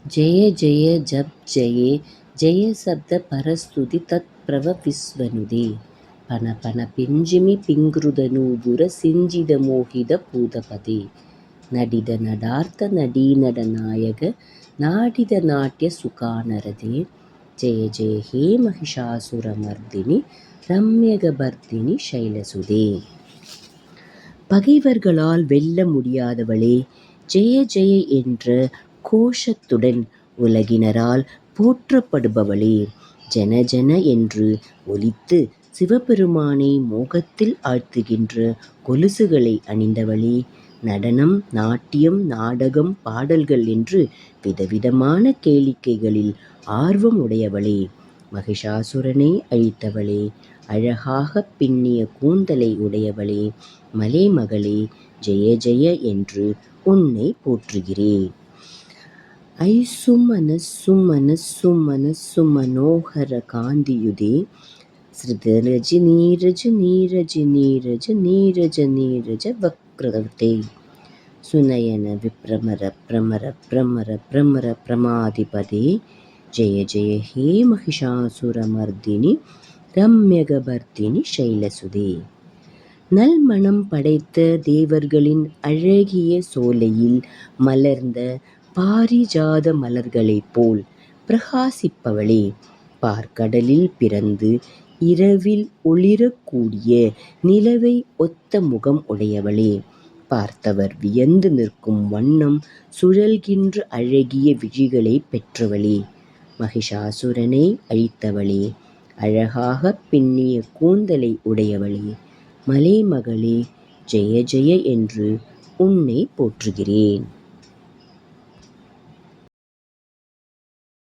ஜெய ஜெய ஜப் ஜெயே ஜெய சப்த பரஸ்துதி தத் பிரவ விஸ்வனுதே பன பன பிஞ்சிமி பிங்ருத நூபுர சிஞ்சித மோகித பூதபதே நடித நடார்த்த நடீநட நாயக நாடித நாட்டிய சுகானரதே ஜெய ஜெய ஹே மகிஷாசுரமர்தினி ரம்யகபர்தினி சைலசுதே. பகைவர்களால் வெல்ல முடியாதவளே, ஜெய ஜெய என்ற கோஷத்துடன் உலகினரால் போற்றப்படுபவளே, ஜன ஜன என்று ஒலித்து சிவபெருமானை மோகத்தில் ஆழ்த்துகின்ற கொலுசுகளை அணிந்தவளே, நடனம் நாட்டியம் நாடகம் பாடல்கள் என்று விதவிதமான கேளிக்கைகளில் ஆர்வம் உடையவளே, மகிஷாசுரனை அழித்தவளே, அழகாக பின்னிய கூந்தலை உடையவளே, மலைமகளே, ஜெய ஜெய என்று உன்னை போற்றுகிறேன். ஐசுமனசுமனசுமனசுமனோகர காந்தியுதே ஸ்ருதரஜி நீரஜ நீரஜ நீரஜ நீரஜ நீரஜ வக்ரதே சுனயன விப்ரமர பிரமர பிரமர பிரமர பிரமாதிபதே ஜெய ஜெய ஹே மகிஷாசுரமர்தினி ரம்யகபர்தினி சைலசுதே. நல்மணம் படைத்த தேவர்களின் அழகிய சோலையில் மலர்ந்த பாரிஜாத மலர்களைப் போல் பிரகாசிப்பவளே, பார்க்கடலில் பிறந்து இரவில் ஒளிரக்கூடிய நிலவை ஒத்த முகம் உடையவளே, பார்த்தவர் வியந்து நிற்கும் வண்ணம் சுழல்கின்ற அழகிய விழிகளை பெற்றவளே, மகிஷாசுரனை அழித்தவளே, அழகாக பின்னிய கூந்தலை உடையவளே, மலைமகளே, ஜெய ஜெய என்று உன்னை போற்றுகிறேன்.